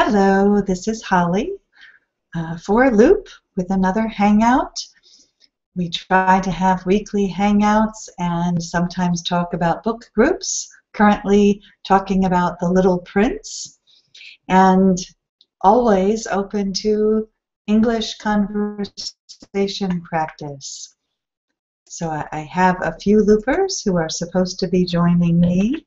Hello, this is Holly for Loop with another Hangout. We try to have weekly Hangouts and sometimes talk about book groups. Currently talking about The Little Prince, and always open to English conversation practice. So I have a few loopers who are supposed to be joining me.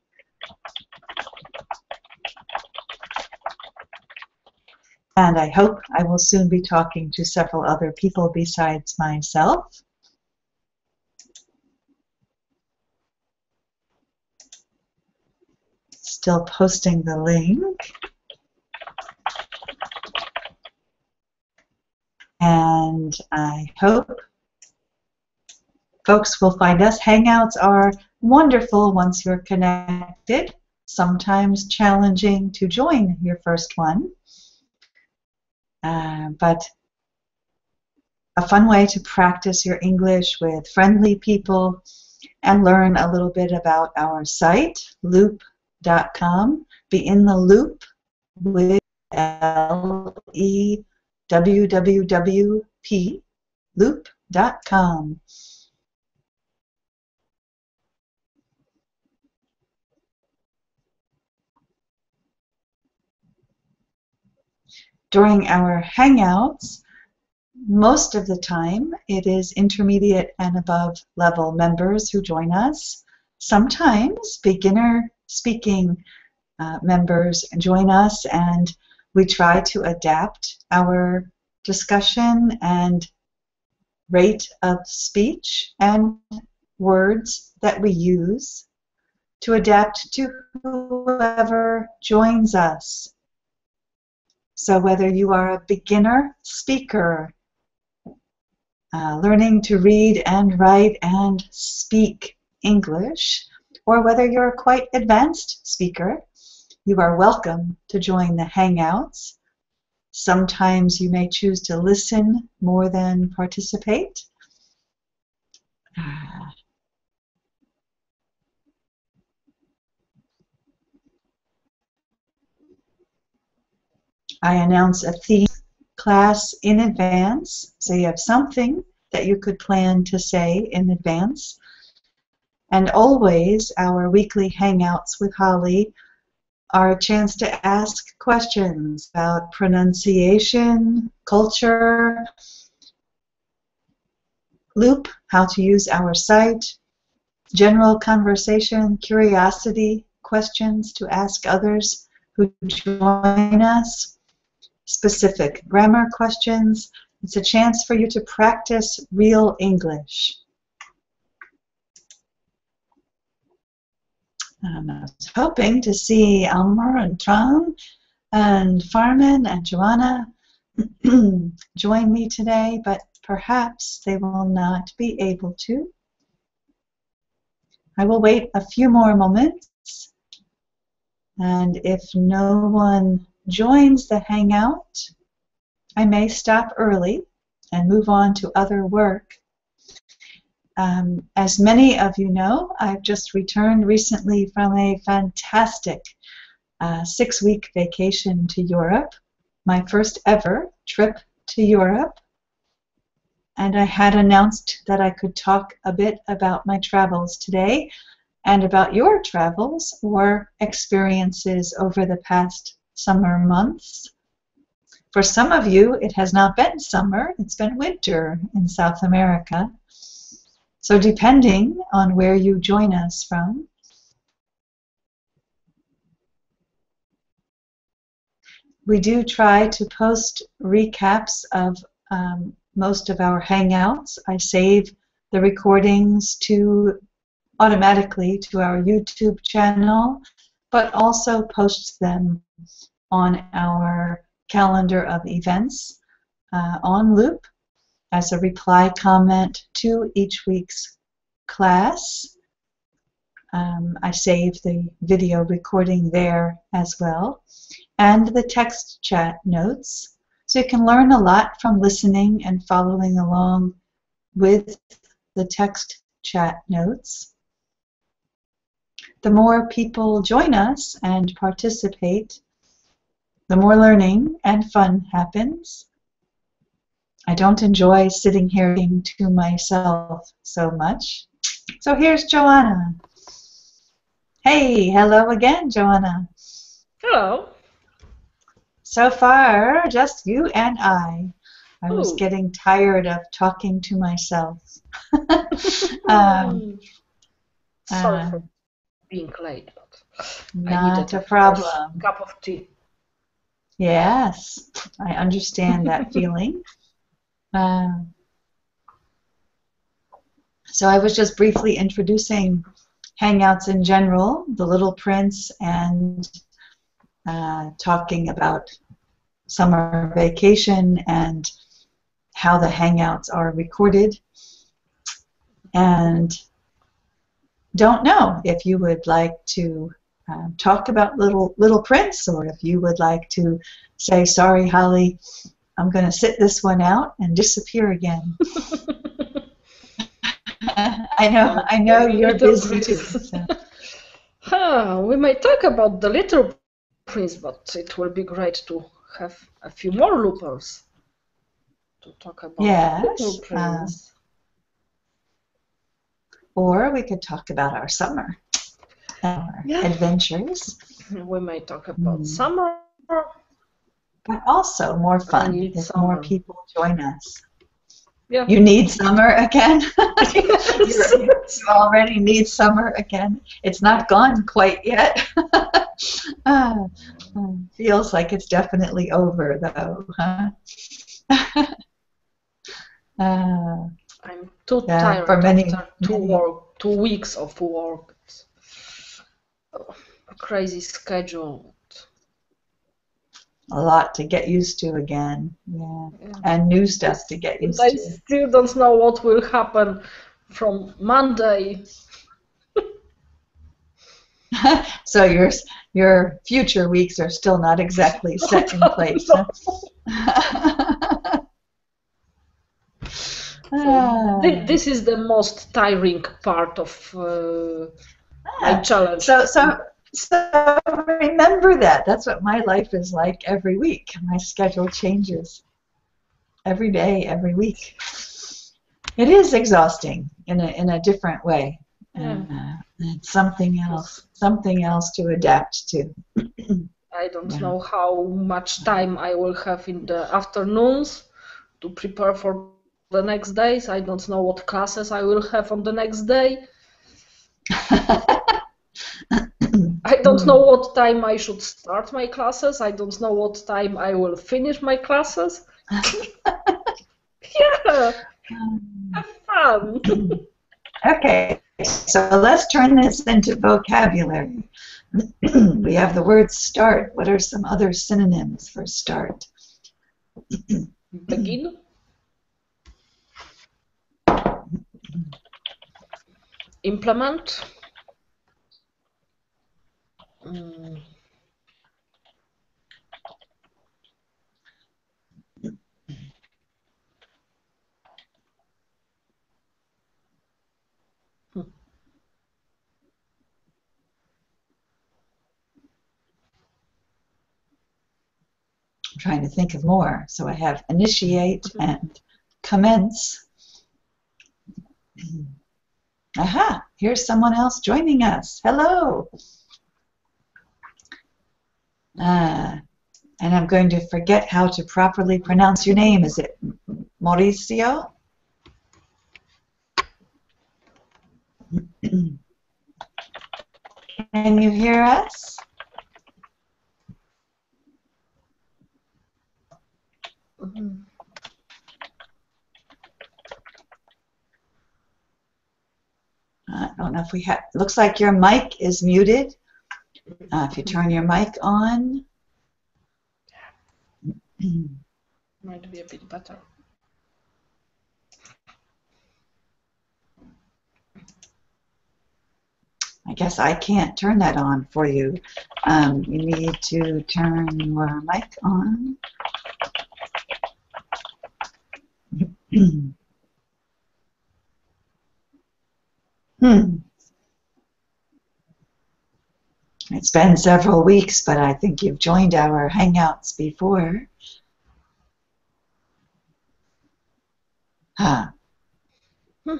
And I hope I will soon be talking to several other people besides myself. Still posting the link. And I hope folks will find us. Hangouts are wonderful once you're connected, sometimes challenging to join your first one. But a fun way to practice your English with friendly people and learn a little bit about our site, loop.com. Be in the loop with LEWWWP, loop.com. During our Hangouts, most of the time it is intermediate and above level members who join us. Sometimes beginner speaking members join us, and we try to adapt our discussion and rate of speech and words that we use to adapt to whoever joins us. So whether you are a beginner speaker, learning to read and write and speak English, or whether you're a quite advanced speaker, you are welcome to join the Hangouts. Sometimes you may choose to listen more than participate. I announce a theme class in advance, so you have something that you could plan to say in advance. And always our weekly Hangouts with Holly are a chance to ask questions about pronunciation, culture, Loop, how to use our site, general conversation, curiosity, questions to ask others who join us, specific grammar questions. It's a chance for you to practice real English. I was hoping to see Elmer and Tron and Farman and Joanna join me today, but perhaps they will not be able to. I will wait a few more moments, and if no one joins the Hangout, I may stop early and move on to other work. As many of you know, I've just returned recently from a fantastic 6-week vacation to Europe, my first ever trip to Europe, and I had announced that I could talk a bit about my travels today and about your travels or experiences over the past summer months. For some of you, it has not been summer, it's been winter in South America. So depending on where you join us from, we do try to post recaps of most of our Hangouts. I save the recordings automatically to our YouTube channel, but also post them on our calendar of events on Loop as a reply comment to each week's class. I save the video recording there as well, and the text chat notes. So you can learn a lot from listening and following along with the text chat notes. The more people join us and participate, the more learning and fun happens. I don't enjoy sitting here thinking to myself so much. So here's Joanna. Hey, hello again, Joanna. Hello. So far, just you and I. I was Ooh. getting tired of talking to myself. Sorry for being late, but I Not needed a a fresh problem. cup of tea. Yes, I understand that feeling. So I was just briefly introducing Hangouts in general, The Little Prince, and talking about summer vacation and how the Hangouts are recorded. And don't know if you would like to talk about Little Prince, or if you would like to say, sorry, Holly, I'm going to sit this one out and disappear again. I know you're busy too. So. We might talk about the Little Prince, but it will be great to have a few more loopers to talk about Little Prince. Or we could talk about our summer, our adventures. We might talk about summer. But also more fun if summer. More people join us. Yeah. You need summer again? Yes. You already need summer again. It's not gone quite yet. Feels like it's definitely over, though, huh? I'm too tired for many, after 2 weeks of work. A crazy schedule. A lot to get used to again. Yeah. And new stuff to get used to. I still don't know what will happen from Monday. So your future weeks are still not exactly set in place. No. This is the most tiring part of my challenge. So remember that. That's what my life is like every week. My schedule changes every day, every week. It is exhausting in a different way. It's something else to adapt to. I don't know how much time I will have in the afternoons to prepare for the next days. I don't know what classes I will have on the next day. I don't know what time I should start my classes. I don't know what time I will finish my classes. Yeah, have fun. Okay, so let's turn this into vocabulary. We have the word start. What are some other synonyms for start? Begin. Implement. I'm trying to think of more. So I have initiate and commence. Aha, here's someone else joining us. Hello. And I'm going to forget how to properly pronounce your name. Is it Mauricio? Can you hear us? I don't know if we have. Looks like your mic is muted. If you turn your mic on. Might be a bit better. I guess I can't turn that on for you. You need to turn your mic on. It's been several weeks, but I think you've joined our Hangouts before. Huh. I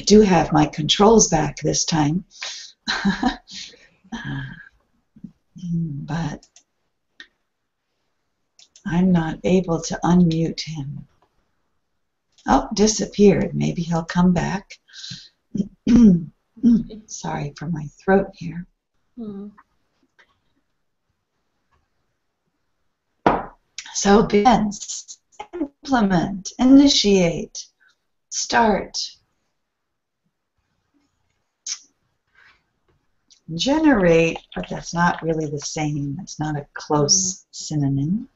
do have my controls back this time. But I'm not able to unmute him. Oh, disappeared. Maybe he'll come back. Sorry for my throat here. So begins, implement, initiate, start, generate, but that's not really the same. It's not a close synonym.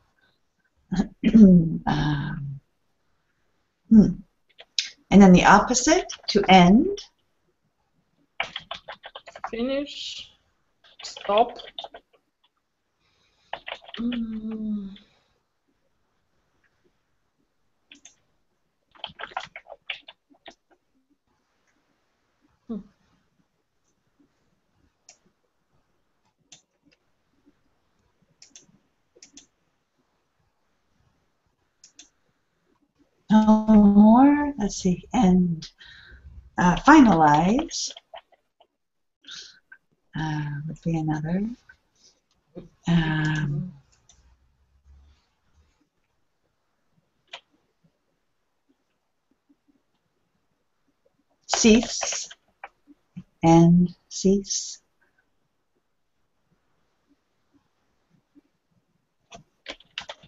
And then the opposite, to end. Finish. Stop. No more. Let's see. And finalize would be another. Cease and cease.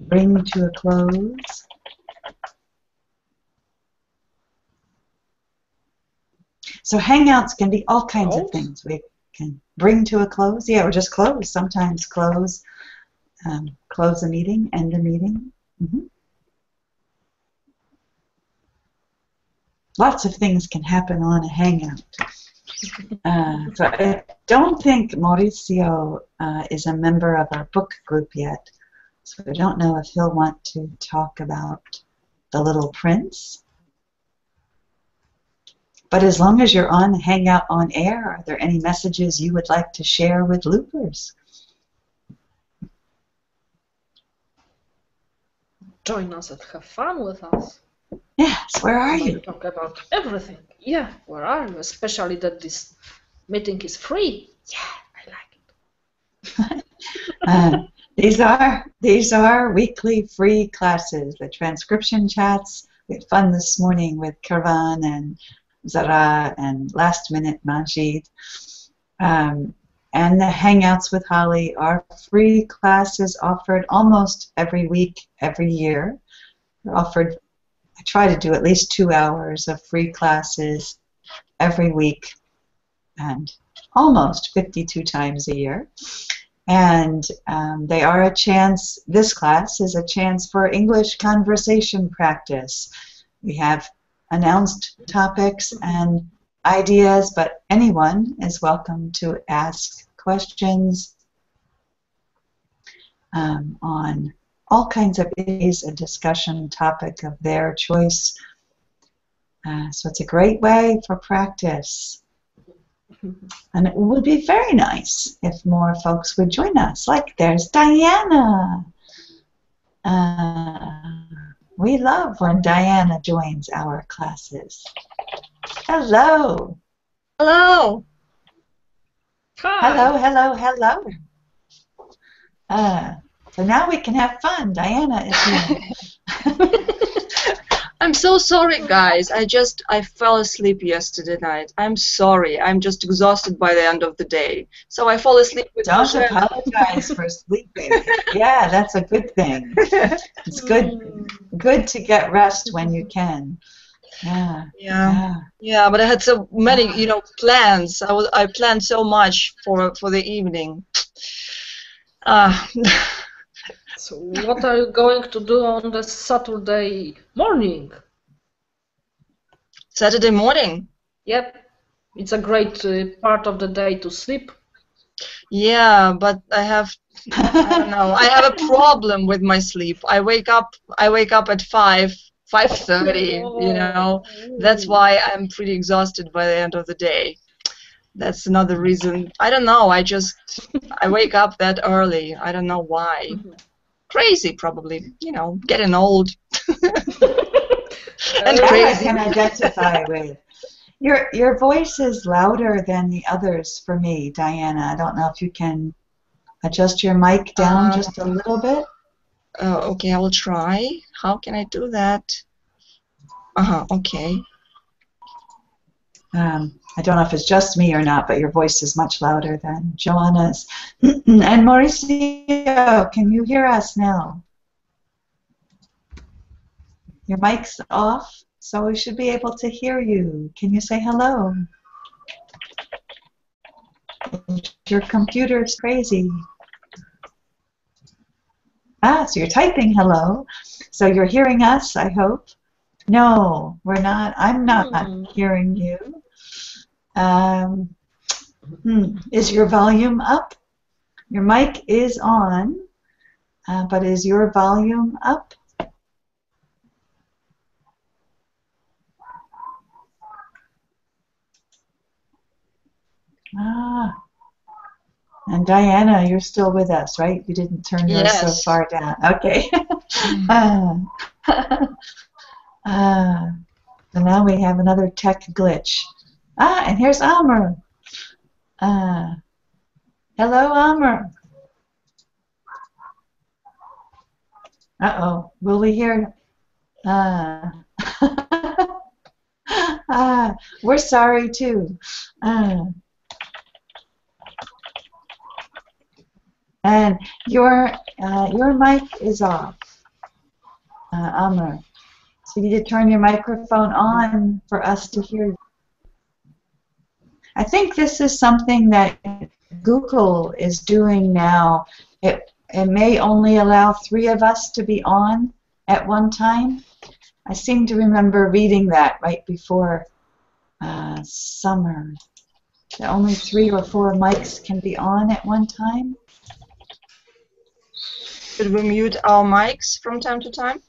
Bring to a close. So Hangouts can be all kinds of things. We can bring to a close, or just close. Sometimes close, close a meeting, end a meeting. Lots of things can happen on a Hangout. So I don't think Mauricio is a member of our book group yet, so I don't know if he'll want to talk about The Little Prince. But as long as you're on Hangout on air, are there any messages you would like to share with loopers? Join us and have fun with us. Yes, where are you? Talk about everything. Yeah, where are you? Especially that this meeting is free. Yeah, I like it. These are weekly free classes. The transcription chats. We had fun this morning with Karvan and Zara and Last Minute Majid. And the Hangouts with Holly are free classes offered almost every week, every year. They're offered, I try to do at least 2 hours of free classes every week and almost 52 times a year. And they are a chance, this class is a chance for English conversation practice. We have announced topics and ideas, but anyone is welcome to ask questions on all kinds of issues, a discussion topic of their choice. So it's a great way for practice. And it would be very nice if more folks would join us. Like there's Diana. We love when Diana joins our classes. Hello. Hello. Hi. Hello, hello, hello. So now we can have fun. Diana is here. I'm so sorry, guys. I fell asleep yesterday night. I'm sorry. I'm just exhausted by the end of the day. So I fall asleep with Don't apologize for sleeping. Yeah, that's a good thing. It's good to get rest when you can. Yeah, but I had so many, plans. I planned so much for the evening. So what are you going to do on the Saturday morning? Saturday morning? Yep. It's a great part of the day to sleep. Yeah, but I don't know. I have a problem with my sleep. I wake up at 5 5:30, you know. That's why I'm pretty exhausted by the end of the day. That's another reason. I don't know. I wake up that early. I don't know why. Crazy, probably. You know, getting old. And That I crazy. can identify with. Your voice is louder than the others for me, Diana. I don't know if you can adjust your mic down just a little bit. Okay, I will try. How can I do that? Okay. I don't know if it's just me or not, but your voice is much louder than Joanna's. And Mauricio, can you hear us now? Your mic's off, so we should be able to hear you. Can you say hello? Your computer's crazy. So you're typing hello. So you're hearing us, I hope. No, we're not. I'm not hearing you. Is your volume up? Your mic is on, but is your volume up? And Diana, you're still with us, right? You didn't turn yours so far down. Okay. So now we have another tech glitch. And here's Amr. Hello, Amr. Uh-oh. Will we hear? We're sorry, too. And your mic is off, Amr. So you need to turn your microphone on for us to hear you. I think this is something that Google is doing now. It may only allow 3 of us to be on at one time. I seem to remember reading that right before summer. That only 3 or 4 mics can be on at one time. Should we mute our mics from time to time?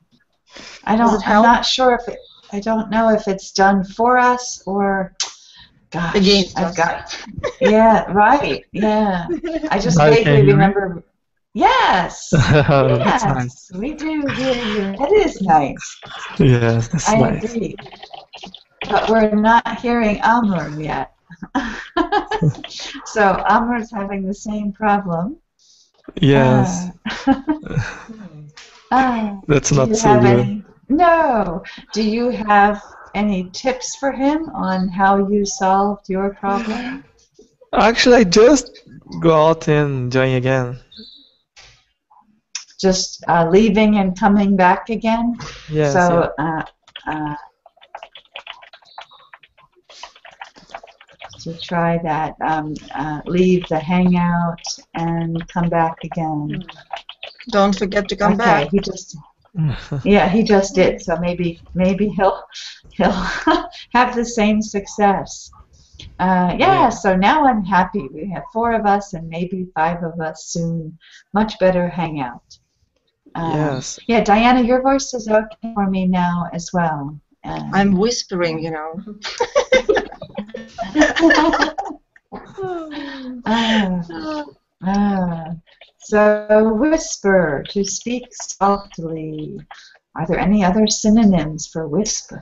I'm not sure if I don't know if it's done for us or. Gosh, against I've us. got. Yeah, right. Yeah, I just vaguely remember. Yes. That's Yes, nice. we do hear you. That is nice. Yes, that's I nice. agree. But we're not hearing Amr yet. So Amr's having the same problem. Yes. That's not so good. No. Do you have any tips for him on how you solved your problem? Actually, I just go out and join again. Just leaving and coming back again? Yes. So, to try that, leave the hangout and come back again. Don't forget to come back. He just, yeah, he just did. So maybe he'll have the same success. Yeah. So now I'm happy. We have 4 of us and maybe 5 of us soon. Much better hangout. Yes. Yeah, Diana, your voice is okay for me now as well. I'm whispering, you know. So whisper, to speak softly. Are there any other synonyms for whisper?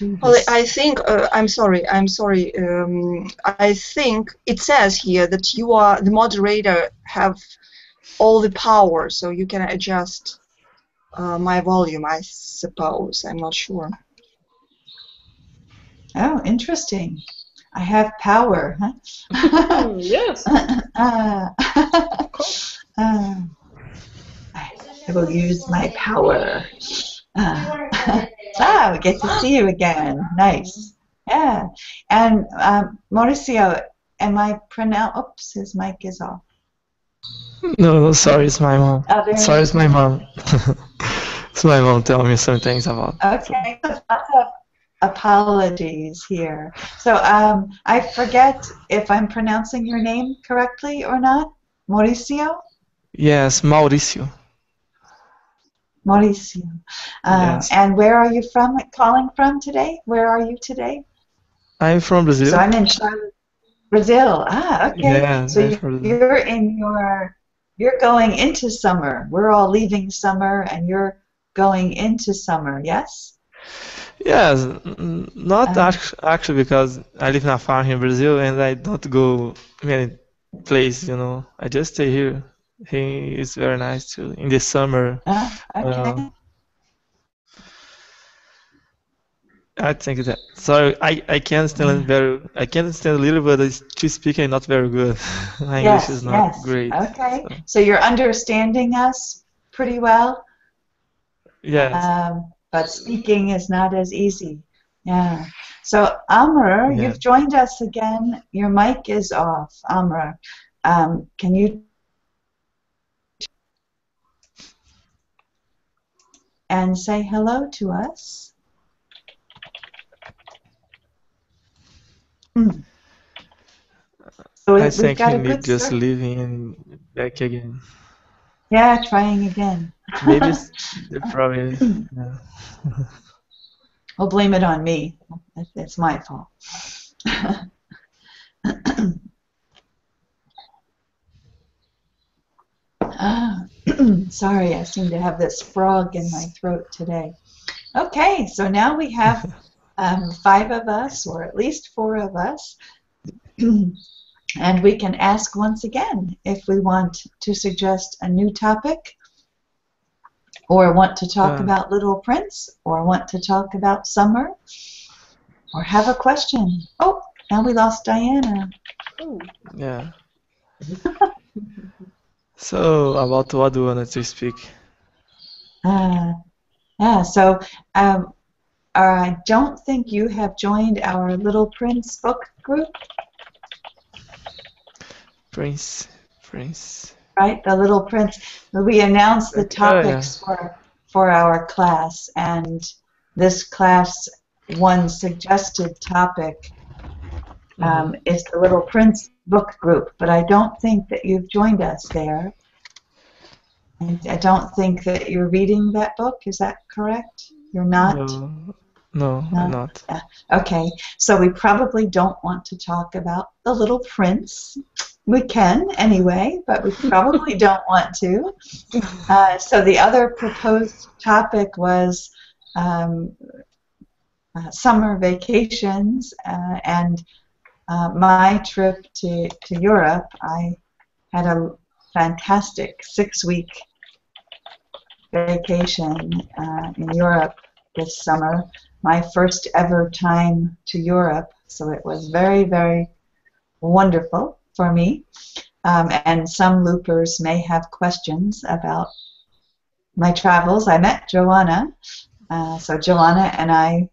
Well, I think I'm sorry. I think it says here that you are the moderator, have all the power, so you can adjust my volume, I suppose. I'm not sure. Oh, interesting. I have power, huh? Yes. I will use my power. We get to see you again. Nice. Yeah. And Mauricio, am I pronounced? Oops, his mic is off. No, sorry, it's my mom. Sorry, it's my mom. It's my mom telling me some things about. Okay. Lots of apologies here. So I forget if I'm pronouncing your name correctly or not. Mauricio? Yes, Mauricio. Mauricio. Yes. And where are you calling from today? Where are you today? I'm from Brazil. So I'm in Charlotte, Brazil. Okay. Yeah, So I'm from Brazil. you're going into summer. We're all leaving summer, and you're going into summer. Yes. Yes, not actually because I live in a farm here in Brazil and I don't go many places, I just stay here. It's very nice too. In the summer, Okay. I think that. Sorry, I can understand I can understand a little, but to speak I'm not very good. My English is not great. Okay. So you're understanding us pretty well. Yes. But speaking is not as easy. Yeah. So Amr, you've joined us again. Your mic is off, Amr. Can you and say hello to us? So I think got he a need good just start. leaving and back again. Yeah, trying again. Maybe they're probably. Yeah. Well, blame it on me. It's my fault. Sorry, I seem to have this frog in my throat today. Okay, so now we have 5 of us, or at least 4 of us, and we can ask once again if we want to suggest a new topic, or want to talk about Little Prince, or want to talk about summer, or have a question. Oh, now we lost Diana. Yeah. So, about what do you want to speak? Yeah, so I don't think you have joined our Little Prince book group. Prince. Right, the Little Prince. We announced the topics for our class, and this class, one suggested topic is the Little Prince book group, but I don't think that you've joined us there. I don't think that you're reading that book. Is that correct? You're not? No, I'm not. Okay, so we probably don't want to talk about the Little Prince. We can anyway, but we probably don't want to. So the other proposed topic was summer vacations and my trip to Europe. I had a fantastic 6-week vacation in Europe this summer. My first ever time to Europe, so it was very, very wonderful for me. And some loopers may have questions about my travels. I met Joanna, so Joanna and I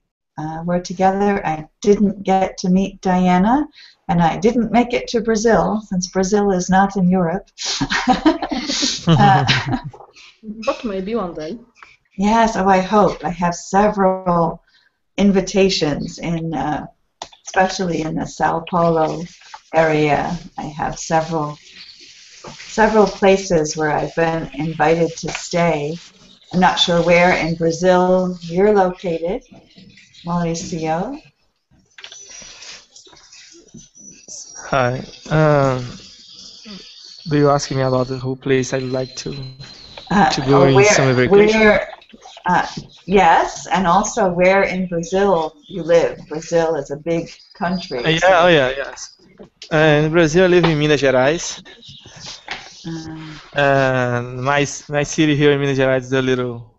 were together. I didn't get to meet Diana, and I didn't make it to Brazil, since Brazil is not in Europe. But maybe one day. Yes, I hope. I have several invitations especially in the Sao Paulo area. I have several places where I've been invited to stay. I'm not sure where in Brazil you're located, Mauricio. Hi. Do you ask me about the whole place I'd like to go in summer vacation? Yes, and also where in Brazil you live. Brazil is a big country. Yes. In Brazil, I live in Minas Gerais. And my city here in Minas Gerais is a little.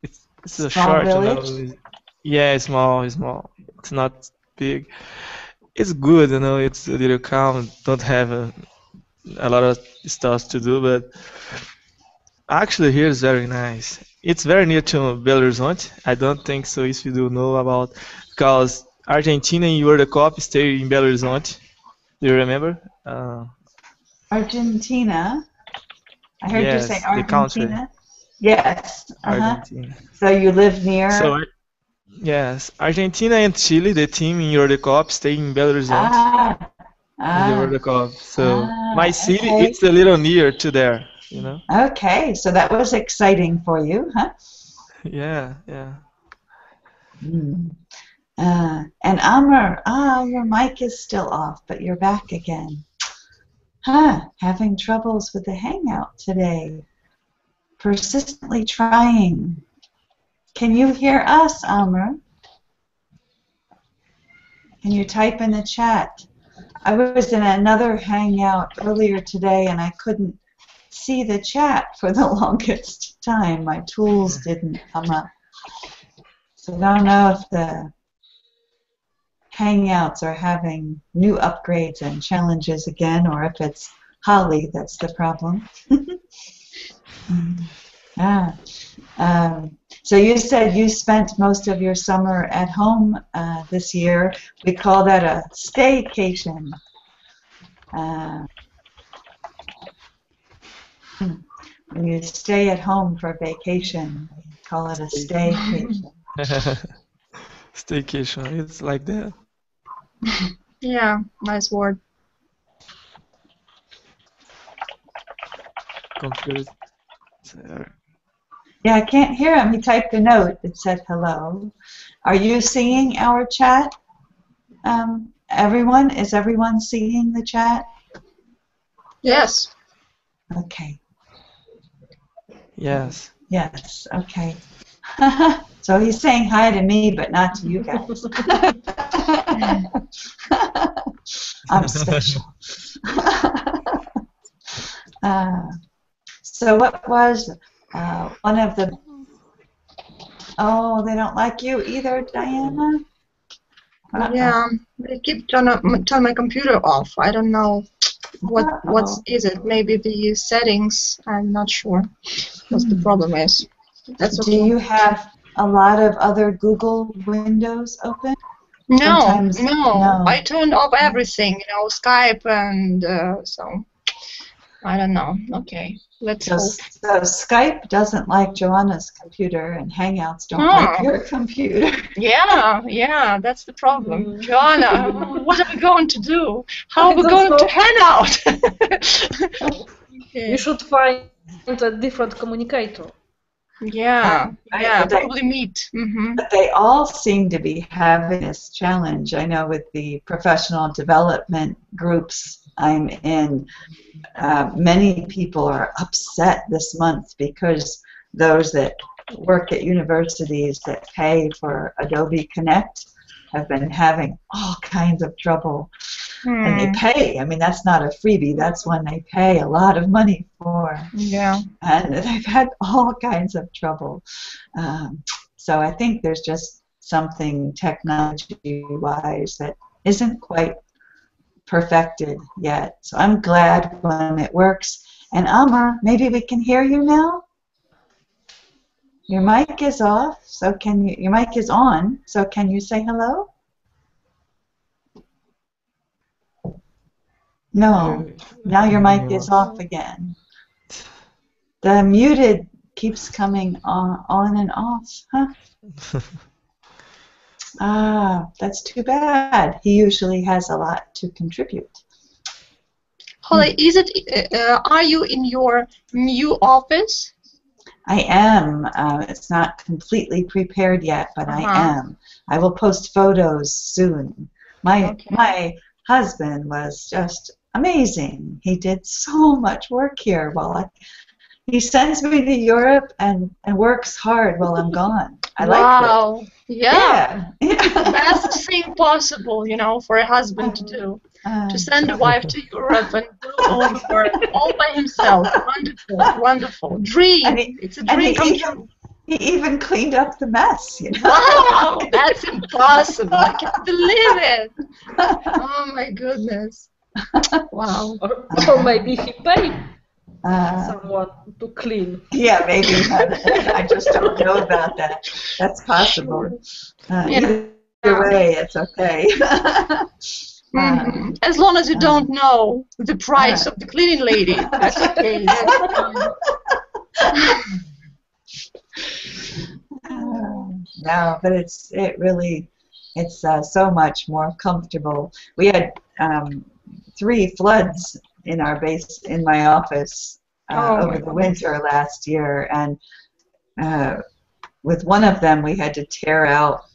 It's a short village. Yeah, it's small. It's not big. It's good, It's a little calm. Don't have a lot of stuff to do, but actually here is very nice. It's very near to Belo Horizonte. I don't think so if you do know about, because Argentina in World Cup stayed in Belo Horizonte. Do you remember? Argentina. I heard you say Argentina. The country. Yes. Argentina. So you live near. Yes, Argentina and Chile, the team in World Cup, stay in Belo Horizonte. In the World Cup. So my city, it's a little near to there. you know. Okay, so that was exciting for you, huh? Yeah, yeah. Mm. And Amr, your mic is still off, but you're back again. Having troubles with the Hangout today. Persistently trying. Can you hear us, Amr? Can you type in the chat? I was in another Hangout earlier today and I couldn't see the chat for the longest time. My tools didn't come up. So I don't know if the Hangouts are having new upgrades and challenges again, or if it's Holly that's the problem. So you said you spent most of your summer at home this year. We call that a staycation. When you stay at home for vacation, we call it a staycation. Staycation, it's like that. Yeah, nice word. Computer. Yeah, I can't hear him. He typed a note that said hello. Are you seeing our chat? Everyone? Is everyone seeing the chat? Yes. Okay. Yes. Yes, okay. So he's saying hi to me, but not to you guys. I'm special. So what was one of the... Oh, they don't like you either, Diana? Yeah, they keep turn my computer off. I don't know what is it. Maybe the settings. I'm not sure what the problem is. That's okay. Do you have a lot of other Google windows open? No, Sometimes, no. I turned off everything. You know, Skype and so. I don't know. Okay, let's hope. So Skype doesn't like Joanna's computer, and Hangouts don't like your computer. Yeah, that's the problem. Joanna, what are we going to do? How are we going to hang out? You should find a different communicator. Yeah, probably meet. But they all seem to be having this challenge. I know with the professional development groups I'm in, many people are upset this month because those that work at universities that pay for Adobe Connect have been having all kinds of trouble. And they pay. I mean, that's not a freebie. That's one they pay a lot of money for. Yeah. And they've had all kinds of trouble. So I think there's just something technology-wise that isn't quite perfected yet. So I'm glad when it works. And Amr, maybe we can hear you now? Your mic is off, so can you, your mic is on, so can you say hello? No, now your mic is off again. The muted keeps coming on and off, huh? That's too bad. He usually has a lot to contribute. Holly, is it? Are you in your new office? I am. It's not completely prepared yet, but I am. I will post photos soon. My husband was just amazing. He did so much work here while he sends me to Europe and works hard while I'm gone. I like it. Yeah. Best thing possible, you know, for a husband to do. To send a wife to Europe and do all the work all by himself. Wonderful, wonderful. Dream. It's a dream come true. He even cleaned up the mess, you know. Wow, that's impossible. I can't believe it. Oh my goodness. Wow. Or maybe he paid someone to clean. Yeah, maybe. I just don't know about that. That's possible. Either way, it's okay. As long as you don't know the price of the cleaning lady, that's okay. No, but it's so much more comfortable. We had 3 floods in my office over the winter last year, and with one of them we had to tear out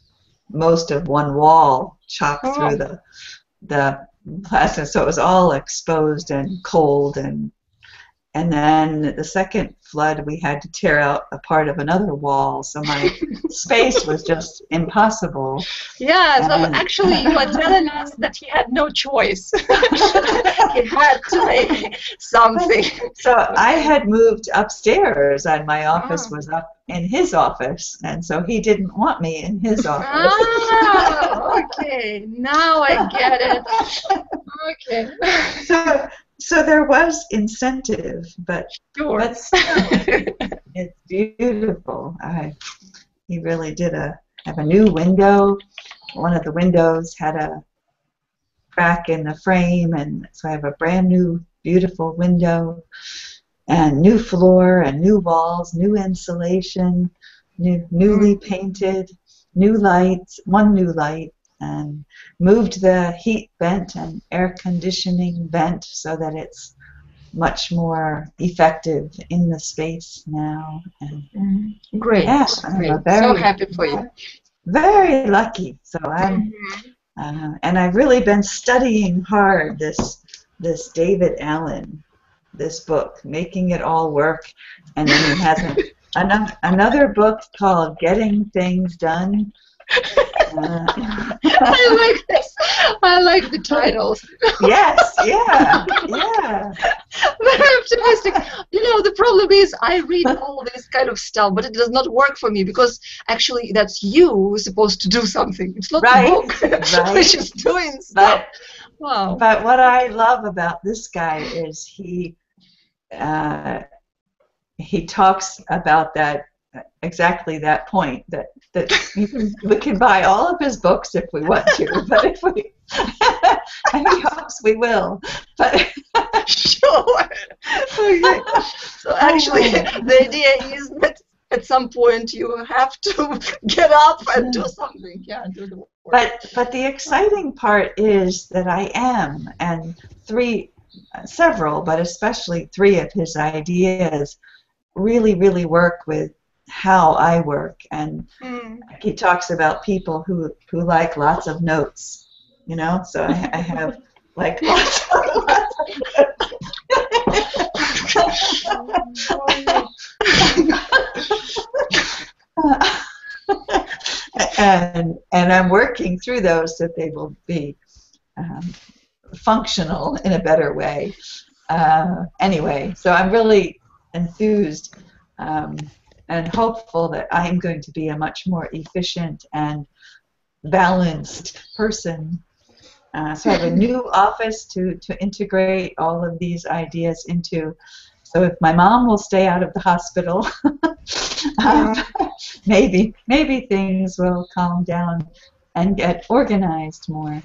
most of one wall, chop through the plastic, so it was all exposed and cold, and then the second flood we had to tear out a part of another wall, so my space was just impossible. Yeah, so actually you are telling us that he had no choice. He had to make something. So I had moved upstairs and my office was up in his office, and so he didn't want me in his office. Ah, okay, now I get it. Okay. So there was incentive, but Sure. it's beautiful. He really did have a new window. One of the windows had a crack in the frame, and so I have a brand new, beautiful window, and new floor, and new walls, new insulation, newly painted, new lights, one new light, and moved the heat vent and air conditioning vent so that it's much more effective in the space now. And great. Yeah, great. So happy for you. Very lucky. So I'm, and I've really been studying hard this David Allen, this book, Making It All Work, and then he has another book called Getting Things Done. I like this. I like the titles. Yes, yeah. Very optimistic. You know, the problem is I read all this kind of stuff, but it does not work for me because actually that's you who's supposed to do something. It's not the book which is doing stuff. Wow. But what I love about this guy is he talks about that, exactly that point, that we can buy all of his books if we want to, but if we and he hopes we will, but sure. Okay. So actually the idea is that at some point you have to get up and do something. Yeah, do the work. But the exciting part is that I am, and several, but especially 3 of his ideas really, really work with how I work, and he talks about people who like lots of notes, you know, so I have like lots of and I'm working through those so that they will be functional in a better way. Anyway, so I'm really enthused and hopeful that I am going to be a much more efficient and balanced person. So I have a new office to integrate all of these ideas into. So if my mom will stay out of the hospital, maybe things will calm down and get organized more.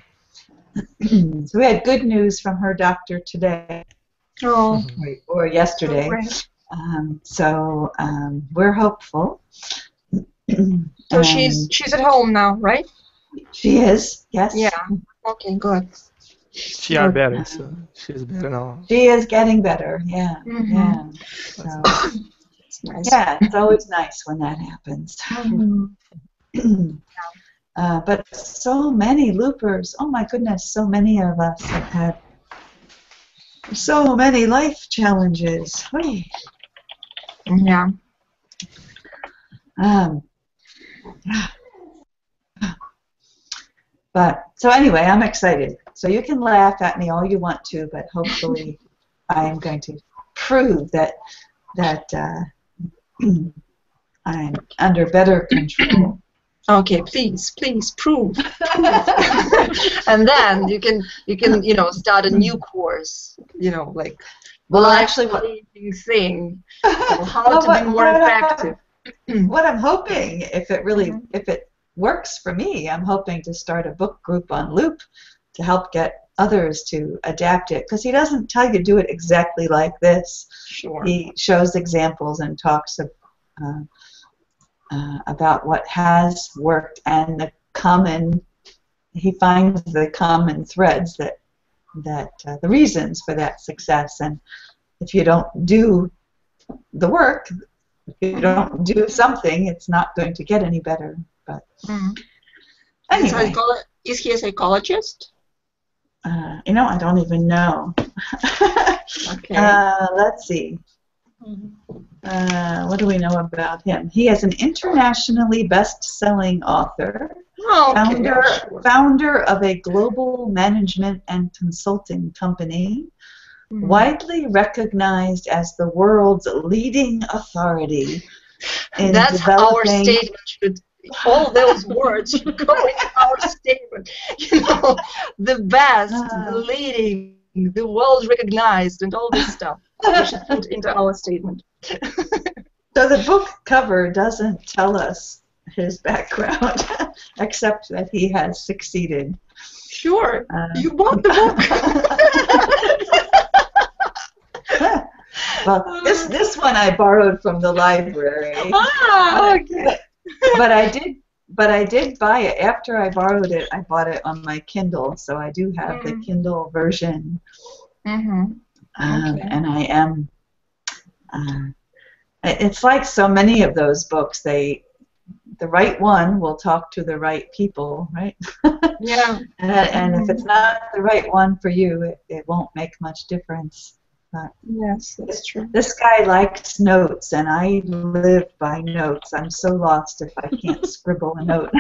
So we had good news from her doctor today, or yesterday. So we're hopeful. So she's at home now, right? She is, yes. Yeah. Okay, good. She are better, so she's better now. She is getting better, yeah. Yeah. So, it's nice. Yeah, it's always nice when that happens. But so many loopers, oh my goodness, so many of us have had so many life challenges. Yeah. But so anyway, I'm excited. So you can laugh at me all you want to, but hopefully I am going to prove that I'm under better control. Okay, please prove. And then you can start a new course, like actually thing how to be more effective. What I'm hoping, if it works for me, I'm hoping to start a book group on Loop to help get others to adapt it, because he doesn't tell you to do it exactly like this. Sure. He shows examples and talks about what has worked and he finds the common threads that the reasons for that success. And if you don't do the work. If you don't do something, it's not going to get any better. But anyway, is he a psychologist? You know, I don't even know. Okay. Let's see. What do we know about him? He is an internationally best-selling author, founder of a global management and consulting company, widely recognized as the world's leading authority in That's developing... our statement should... All those words should go in our statement. You know, the best, the leading, the world recognized, and all this stuff. We should put into our statement. So the book cover doesn't tell us his background, except that he has succeeded. Sure, you bought the book. Well, this one I borrowed from the library. Okay. But I did buy it after I borrowed it. I bought it on my Kindle, so I do have the Kindle version. And I am. It's like so many of those books. The right one will talk to the right people, right? Yeah. And if it's not the right one for you, it won't make much difference. But yes, that's true. This guy likes notes, and I live by notes. I'm so lost if I can't scribble a note.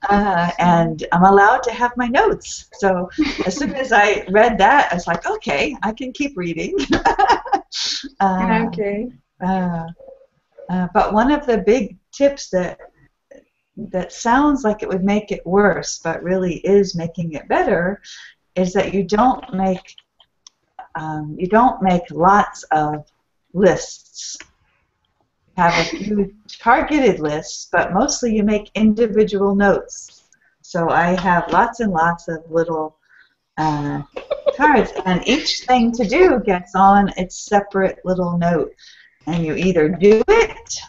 And I'm allowed to have my notes. So as soon as I read that, I was like, okay, I can keep reading. Okay. But one of the big tips that sounds like it would make it worse, but really is making it better, is that you don't make lots of lists. You have a few targeted lists, but mostly you make individual notes. So I have lots and lots of little cards, and each thing to do gets on its separate little note. And you either do it,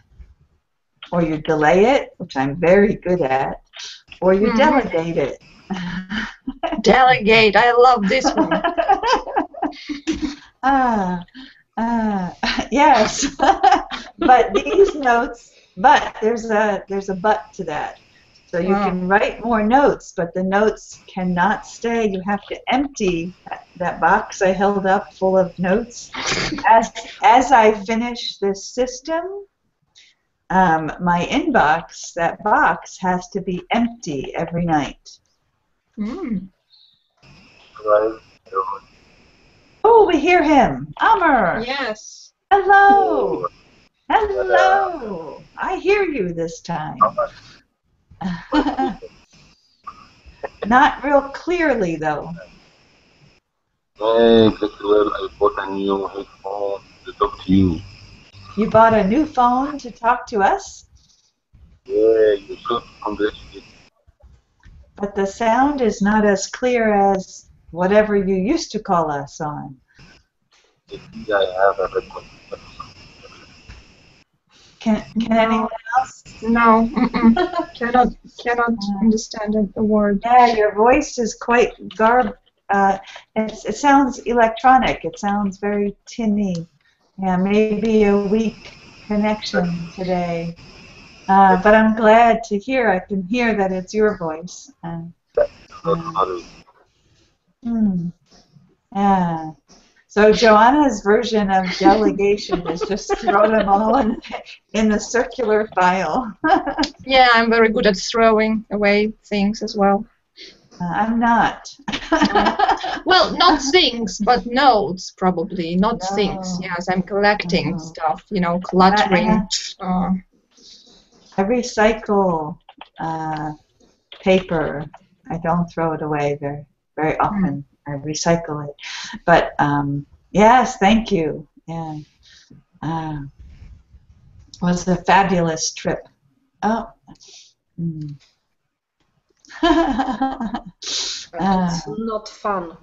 or you delay it, which I'm very good at, or you delegate it. Delegate, I love this one. Yes. But these notes, but there's a but to that. So you can write more notes, but the notes cannot stay. You have to empty that box I held up full of notes. As I finish this system, my inbox, that box, has to be empty every night. Oh, we hear him. Amr. Yes. Hello. Hello. I hear you this time. Not real clearly, though. Hey, well, I bought a new headphone to talk to you. You bought a new phone to talk to us? Yeah, you should congratulate. But the sound is not as clear as whatever you used to call us on. I think I have a record. Can anyone else? No, cannot understand a word. Yeah, your voice is quite it sounds electronic. It sounds very tinny. Yeah, maybe a weak connection today. But I'm glad to hear. I can hear that it's your voice. Yeah. So Joanna's version of delegation is just throw them all in the circular file. Yeah, I'm very good at throwing away things as well. I'm not. Well, not things, but notes probably. Not things. Yes, I'm collecting stuff. You know, cluttering. I recycle paper. I don't throw it away very often. I recycle it. But yes, thank you. Yeah. It was a fabulous trip. Oh. It's not fun.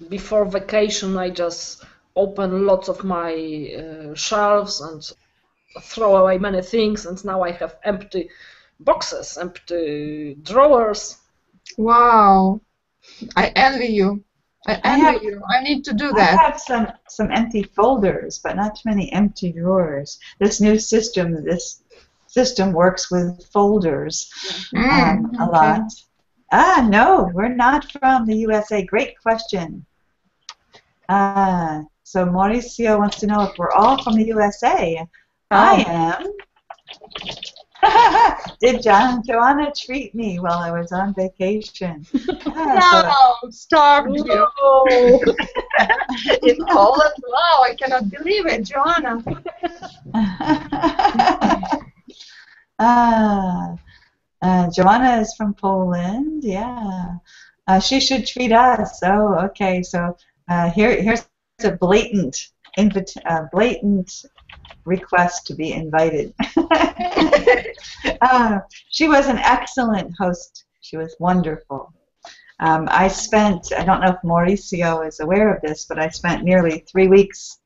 Before vacation, I just open lots of my shelves and throw away many things, and now I have empty boxes, empty drawers. Wow, I envy you. I envy you. I need to do that. I have some empty folders, but not too many empty drawers. This new system, works with folders a lot. No, we're not from the USA. Great question. So Mauricio wants to know if we're all from the USA. I am. Did Joanna treat me while I was on vacation? Starved you. In Poland? Wow, I cannot believe it, Joanna. Joanna is from Poland. Yeah, she should treat us. Oh, okay. So here's a blatant request to be invited. She was an excellent host. She was wonderful. I don't know if Mauricio is aware of this, but I spent nearly 3 weeks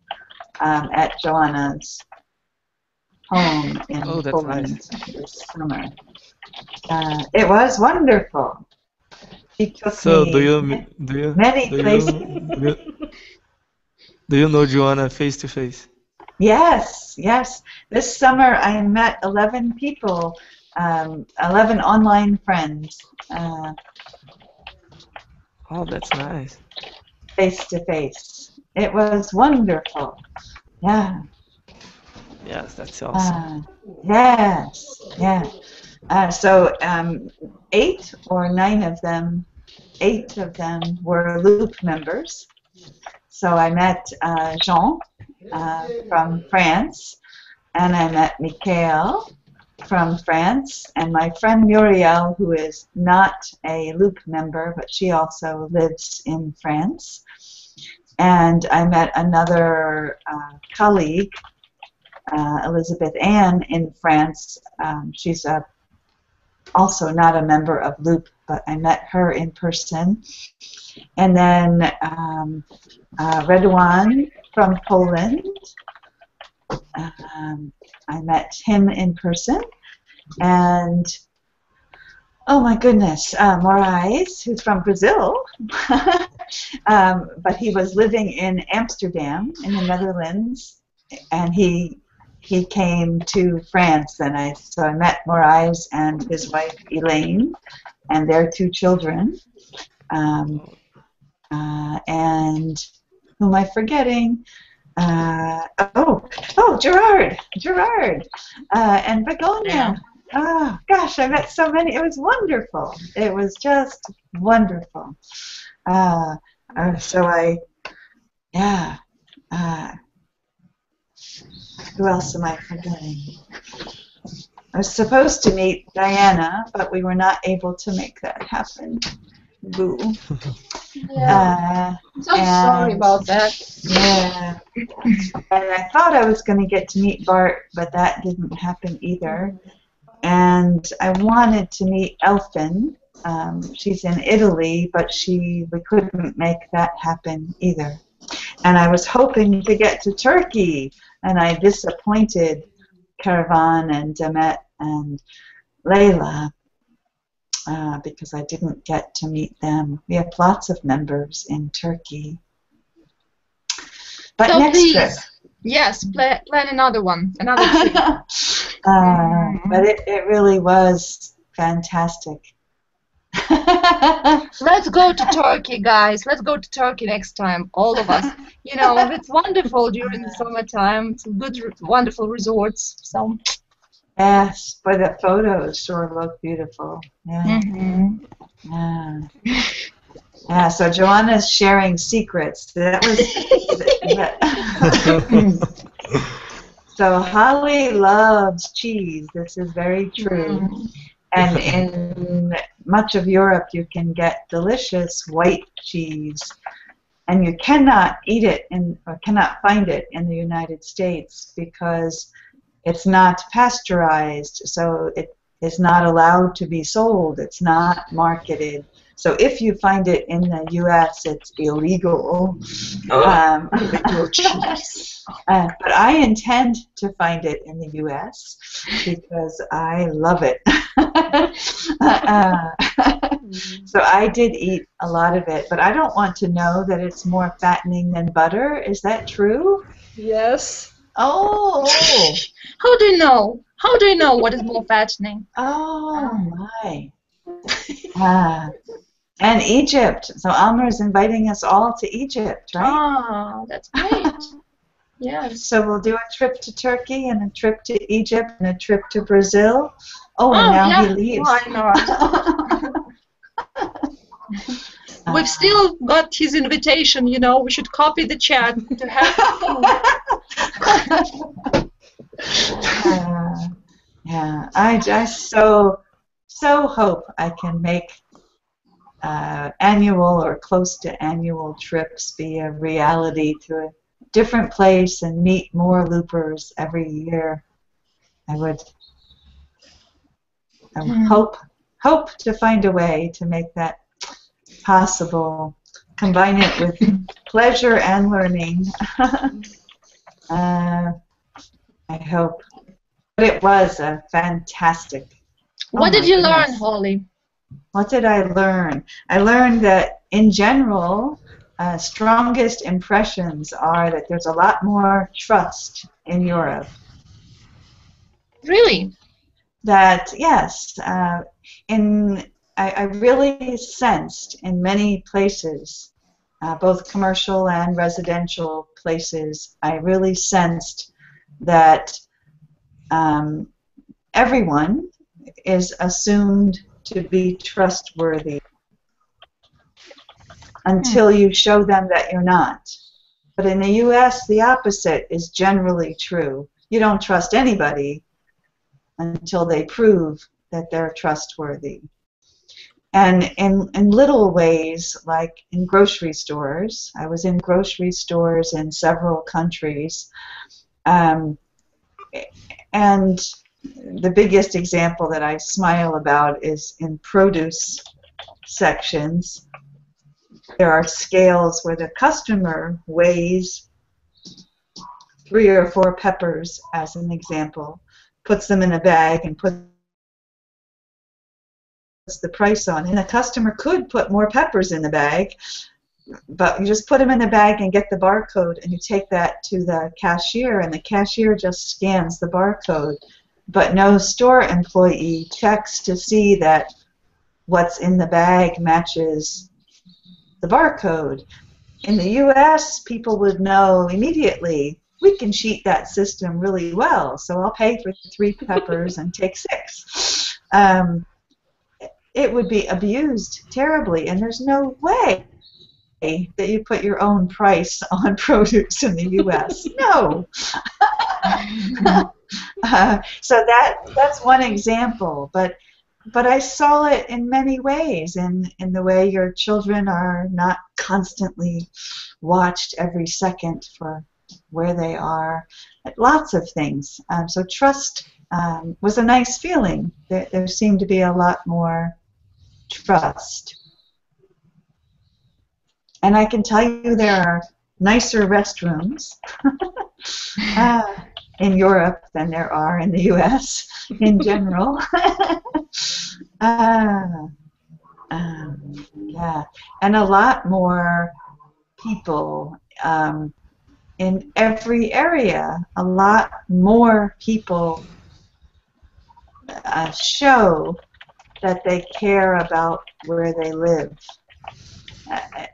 at Joanna's home in Poland this summer. It was wonderful. She took me many places. Do you know Joanna face to face? Yes. This summer I met 11 people, 11 online friends. Oh, that's nice. Face to face. It was wonderful. Yeah. Yes, that's awesome. Yes. So 8 or 9 of them, 8 of them were Loop members. So I met Jean from France, and I met Michael from France, and my friend Muriel, who is not a Loop member, but she also lives in France. And I met another colleague, Elizabeth Ann, in France. She's also not a member of Loop, but I met her in person. And then Redouan from Poland. I met him in person. And, oh my goodness, Moraes, who's from Brazil, but he was living in Amsterdam in the Netherlands, and he came to France, and so I met Moraes and his wife Elaine and their 2 children. And who am I forgetting? Gerard, and Begonia. Yeah. Oh gosh, I met so many. It was wonderful. It was just wonderful. Who else am I forgetting? I was supposed to meet Diana, but we were not able to make that happen. Boo. Yeah. So sorry about that. Yeah. And I thought I was going to get to meet Bart, but that didn't happen either. And I wanted to meet Elfin. She's in Italy, but we couldn't make that happen either. And I was hoping to get to Turkey, and I disappointed Caravan and Demet and Layla because I didn't get to meet them. We have lots of members in Turkey. But so next please, trip. yes, plan another one, another trip. But it really was fantastic. Let's go to Turkey, guys. Let's go to Turkey next time, all of us. You know, it's wonderful during the summertime. It's good, wonderful resorts. So. Yes, but the photos sure look beautiful. Yeah. Yeah. So Joanna's sharing secrets. That was. So Holly loves cheese. This is very true. And in much of Europe, you can get delicious white cheese, and you cannot eat it or cannot find it in the United States because it's not pasteurized, so it is not allowed to be sold. It's not marketed. So if you find it in the U.S., it's illegal. But I intend to find it in the U.S. because I love it. So I did eat a lot of it, but I don't want to know that it's more fattening than butter. Is that true? Yes. Oh. How do you know? How do you know what is more fattening? Oh my. And Egypt. So Almer is inviting us all to Egypt, right? Oh, that's great. Yes. So we'll do a trip to Turkey and a trip to Egypt and a trip to Brazil. Oh, and now yeah. he leaves. Why not? We've still got his invitation, you know. We should copy the chat to have yeah, I so hope I can make annual or close to annual trips be a reality to a different place and meet more loopers every year. I would hope to find a way to make that possible. Combine it with pleasure and learning. I hope. But it was a fantastic. What did you learn, Holly? What did I learn? I learned that in general, strongest impressions are that there's a lot more trust in Europe. Really? That, yes, I really sensed in many places, both commercial and residential places, I really sensed that everyone is assumed to be trustworthy until you show them that you're not. But in the U.S., the opposite is generally true. You don't trust anybody until they prove that they're trustworthy. And in little ways, like in grocery stores, I was in grocery stores in several countries, and the biggest example that I smile about is in produce sections. There are scales where the customer weighs 3 or 4 peppers, as an example, puts them in a bag and puts the price on. And the customer could put more peppers in the bag, but you just put them in the bag and get the barcode, and you take that to the cashier, and the cashier just scans the barcode. But no store employee checks to see that what's in the bag matches the barcode. In the U.S., people would know immediately, we can cheat that system really well, so I'll pay for 3 peppers and take 6. It would be abused terribly, and there's no way that you put your own price on produce in the U.S. No. So that's one example, but I saw it in many ways, in the way your children are not constantly watched every second for where they are, lots of things. So trust was a nice feeling. There seemed to be a lot more trust. And I can tell you there are nicer restrooms in Europe than there are in the U.S. in general. Yeah, and a lot more people in every area. A lot more people show that they care about where they live.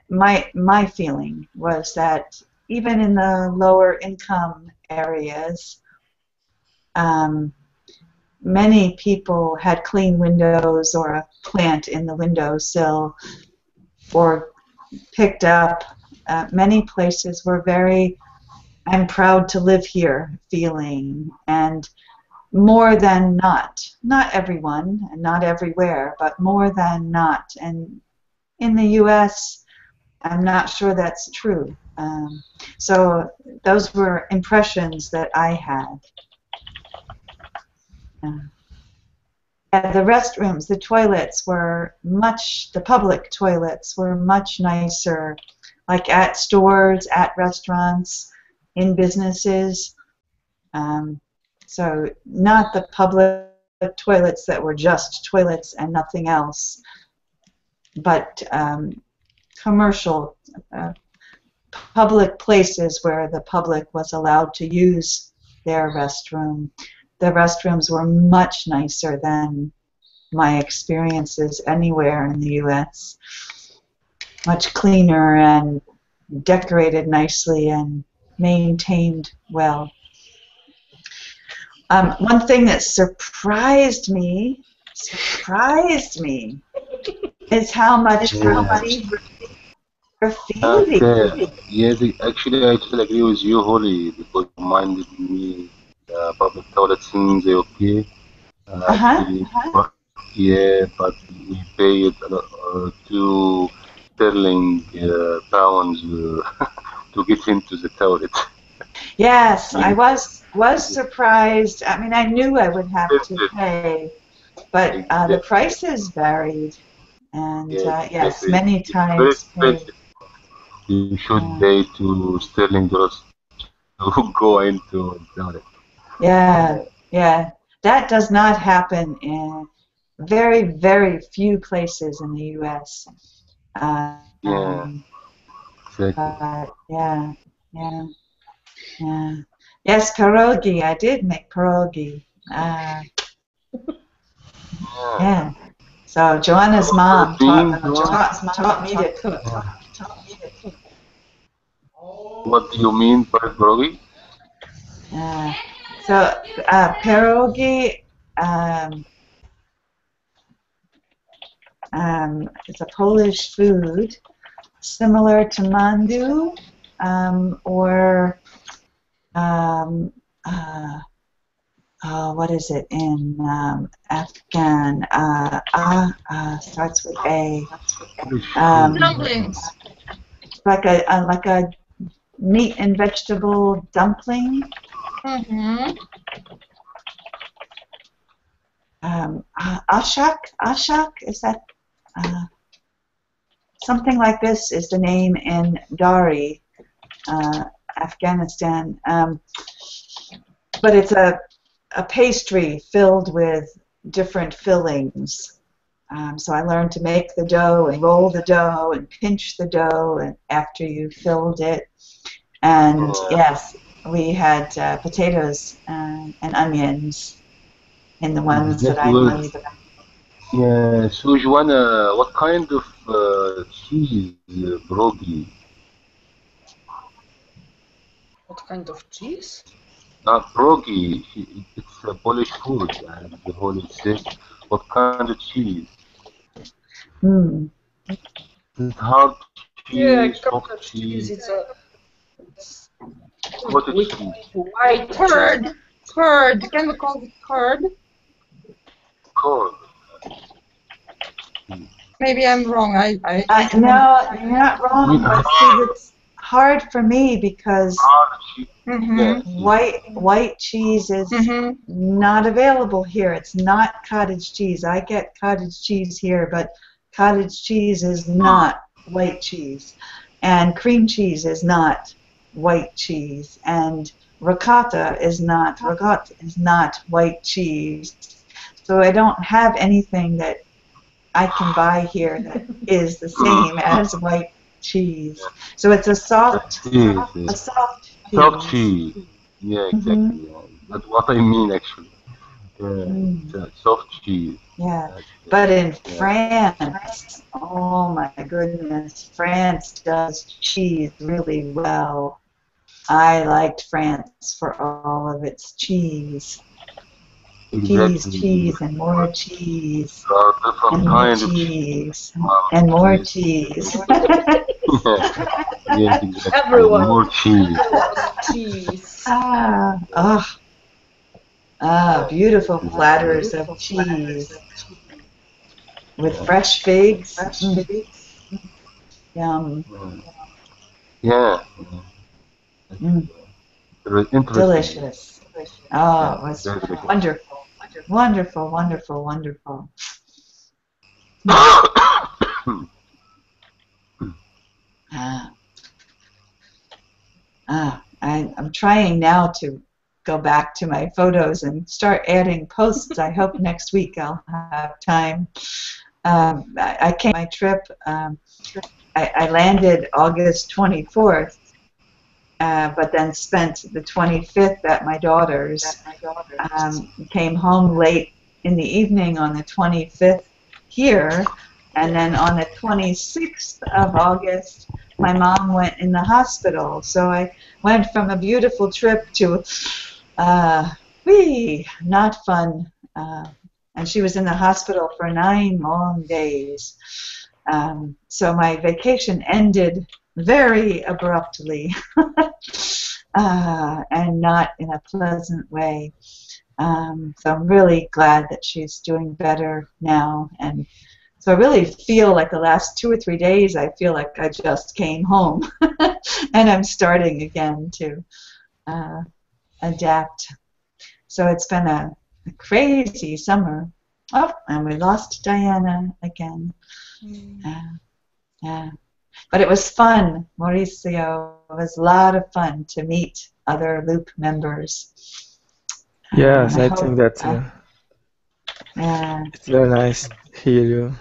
My feeling was that even in the lower income areas, many people had clean windows or a plant in the windowsill, or picked up. Many places were very, I'm proud to live here feeling, and more than not everyone and not everywhere, but more than not. And in the U.S., I'm not sure that's true. So those were impressions that I had. The restrooms, the toilets were the public toilets were much nicer, like at stores, at restaurants, in businesses. So not the public toilets that were just toilets and nothing else, but commercial, public places where the public was allowed to use their restroom. The restrooms were much nicer than my experiences anywhere in the U.S. Much cleaner and decorated nicely and maintained well. One thing that surprised me is how much graffiti. Yes, actually, I totally agree with you, Holly, because it reminded me public toilets in the UK. Actually, yeah, but we paid 2 sterling pounds to get into the toilet. Yes, I was surprised. I mean, I knew I would have to pay, but the prices varied, and yes, many It's very times paid. expensive. You should pay 2 sterling dollars to go into the toilet. Yeah, yeah. That does not happen in very, very few places in the U.S. Yeah, exactly. Yeah, yeah, yeah. Yes, pierogi. I did make pierogi. Yeah. So Joanna's mom taught me to cook. What do you mean by pierogi? So pierogi is a Polish food similar to mandu, or what is it in Afghan? Starts with A. Dumplings. Like a meat and vegetable dumpling. Ashak, is that something like this is the name in Dari, Afghanistan. But it's a pastry filled with different fillings. So I learned to make the dough and roll the dough and pinch the dough and after you filled it. And yes, we had potatoes and onions in the ones that I made. Yeah, so Joanna, what kind of cheese pierogi? What kind of cheese? Pierogi, it's a Polish food, and the Holy said, what kind of cheese? Is it hard Yeah, cheese, soft cottage cheese, cheese. It's cottage cheese? white Curd. Curd. Can we call it curd? Curd. Maybe I'm wrong. No, you're not wrong. But see, it's hard for me because white cheese is not available here. It's not cottage cheese. I get cottage cheese here, but cottage cheese is not white cheese, and cream cheese is not white cheese, and ricotta is not white cheese. So I don't have anything that I can buy here that is the same as white cheese. So it's a soft cheese. Soft cheese. Yeah, exactly. That's what I mean, actually. It's a soft cheese. Yeah, but in France, oh my goodness, France does cheese really well. I liked France for all of its cheese. Exactly. Cheese, and more cheese. Different kinds of cheese. And more cheese. Yes, exactly. Everyone. More cheese. Cheese. Beautiful platters of cheese with fresh figs. Yum. Yeah. Delicious. Oh, it was wonderful. Wonderful, wonderful, wonderful. I'm trying now to go back to my photos and start adding posts. I hope next week I'll have time. I came my trip. I landed August 24th, but then spent the 25th at my daughter's. Came home late in the evening on the 25th here, and then on the 26th of August, my mom went in the hospital. So I went from a beautiful trip to, not fun. And she was in the hospital for 9 long days. So my vacation ended very abruptly and not in a pleasant way. So I'm really glad that she's doing better now. And so I really feel like the last 2 or 3 days, I feel like I just came home and I'm starting again to adapt. So it's been a crazy summer. Oh, and we lost Diana again. Yeah. But it was fun, Mauricio. It was a lot of fun to meet other Loop members. Yes, I think that it's very nice to hear you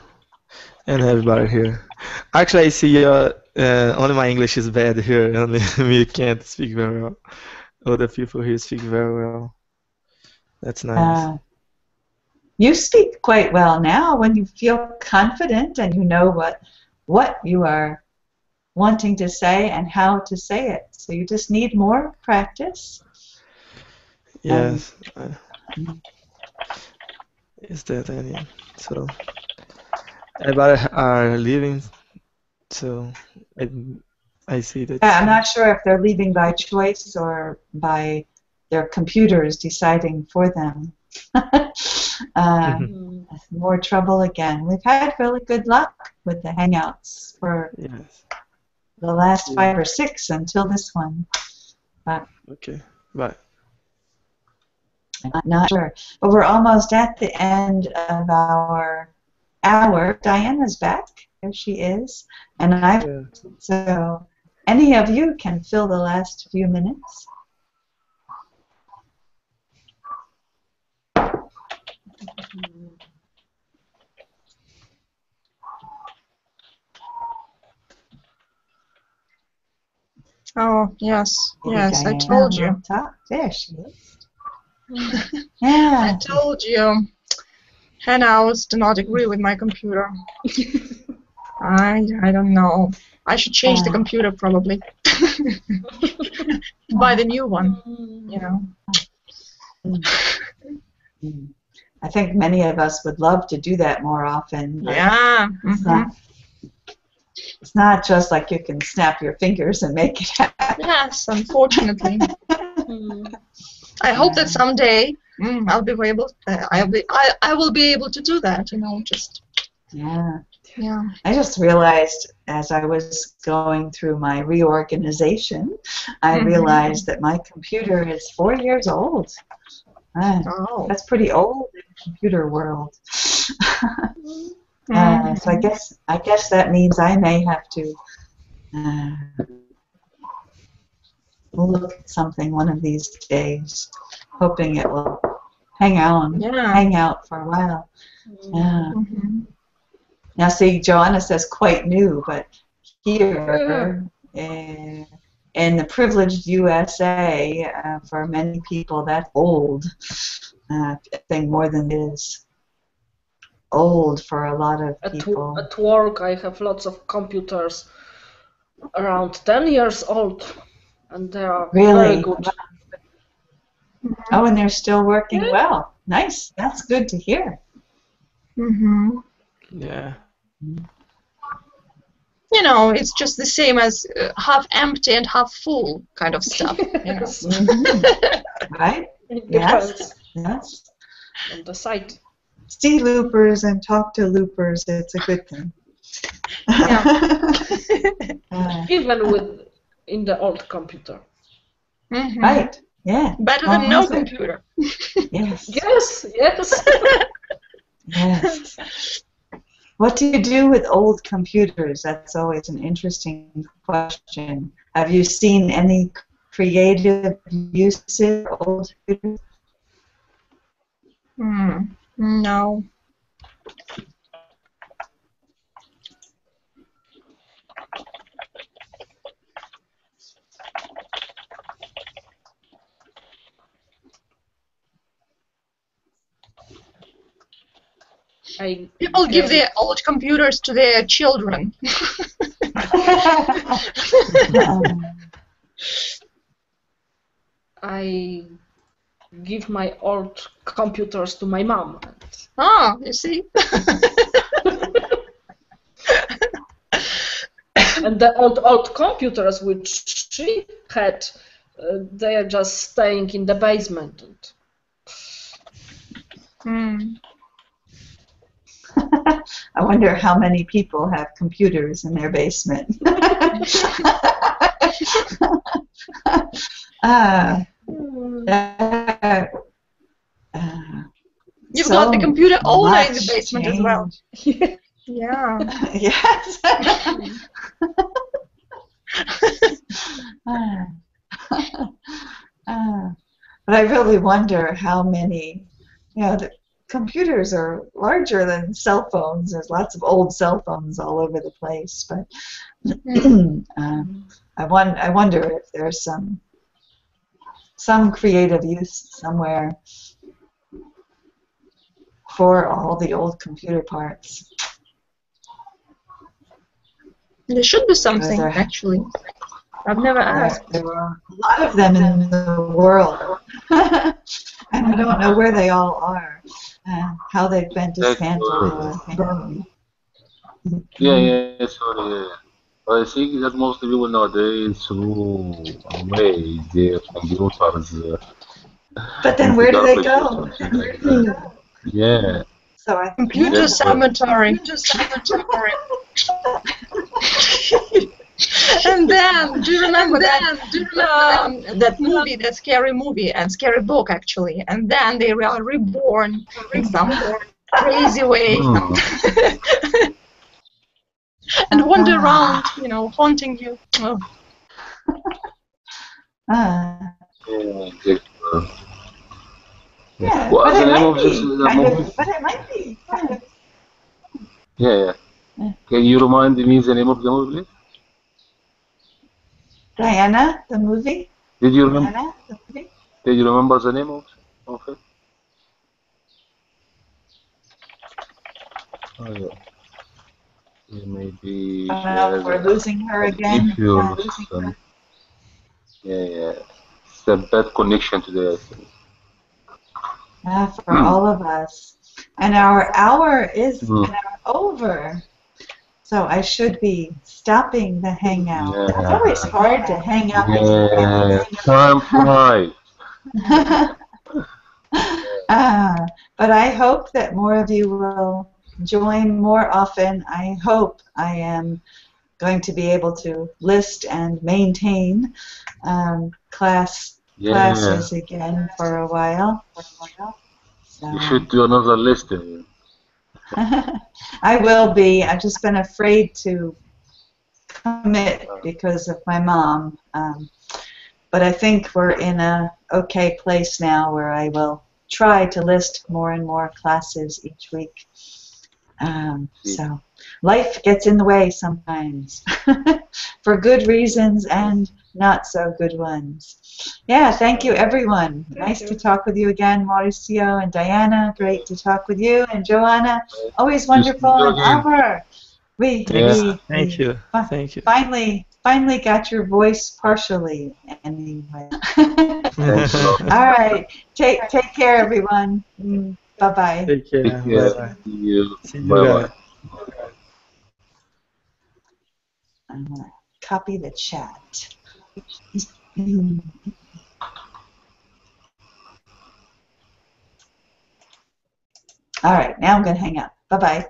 and everybody here. Actually, I see only my English is bad here. Only me can't speak very well. Other people here speak very well. That's nice. You speak quite well now when you feel confident and you know what you are wanting to say and how to say it. So you just need more practice. Yes. Is that any? So everybody are leaving. So I see that. I'm not sure if they're leaving by choice or by their computers deciding for them. More trouble again. We've had really good luck with the Hangouts for the last 5 or 6 until this one. But okay, bye. I'm not sure. But we're almost at the end of our hour. Diana's back. There she is. And so any of you can fill the last few minutes. Oh, yes, yes, I told you. There she is. Yeah. I told you. Hangouts do not agree with my computer. I don't know. I should change the computer probably. Buy the new one, you know. I think many of us would love to do that more often. Yeah. It's not just like you can snap your fingers and make it happen. Yes, unfortunately. I hope that someday I will be able to do that. You know, just. Yeah. Yeah. I just realized as I was going through my reorganization, I realized that my computer is 4 years old. That's pretty old in the computer world. So I guess that means I may have to look at something one of these days, hoping it will hang out for a while. Yeah. Now, see, Joanna says quite new, but here in the privileged USA, for many people, that's old. I think more than it is old for a lot of people. At work, I have lots of computers around 10 years old, and they are very good. Oh, and they're still working well. Nice. That's good to hear. Yeah. You know, it's just the same as half empty and half full kind of stuff. Yes. Right? Yes. Yes. On the site. See loopers and talk to loopers. It's a good thing. Yeah. Even in the old computer. Right. Yeah. Better than no computer. Yes. Yes. Yes. Yes. What do you do with old computers? That's always an interesting question. Have you seen any creative uses of old computers? No. People give their old computers to their children. I give my old computers to my mom. Oh, you see? And the old computers which she had, they are just staying in the basement. I wonder how many people have computers in their basement. You've got the computer owner in the basement change. as well. Yeah. Yes. But I really wonder how many, the computers are larger than cell phones. There's lots of old cell phones all over the place. But I wonder if there's some creative use somewhere for all the old computer parts. There should be something, actually. I've never asked. There are a lot of them in the world. And I don't know where they all are, how they've been dismantled or burned. Yeah, sorry. I think that most people nowadays throw away their computers. But then where do they go? Yeah. So I Computer cemetery. And then, do you remember that movie, that scary movie and scary book, actually? And then they were reborn in some crazy way. And wander around, haunting you. Oh. Yeah, What's the name of this movie? But it might be. Yeah. Can you remind me the name of the movie, please? Diana, the movie? Did you remember? Diana, the movie? Did you remember the name of it? Oh, yeah. Maybe we're losing her again. Yeah. It's a bad connection today, I think. For all of us. And our hour is over. So I should be stopping the hangout. Yeah. It's always hard to hang out. Yeah, time flies. But I hope that more of you will join more often. I hope I am going to be able to list and maintain classes again for a while. So. You should do another listing. I will be. I've just been afraid to commit because of my mom. But I think we're in a okay place now where I will try to list more and more classes each week. So life gets in the way sometimes for good reasons and not so good ones. Yeah, thank you everyone. Nice to talk with you again, Mauricio and Diana. Great to talk with you, and Joanna. Always wonderful. And Albert, we finally got your voice partially anyway. All right, take care everyone. Bye bye. Take care. Bye-bye. See you. Bye-bye. I'm going to copy the chat. All right, now I'm going to hang up. Bye-bye.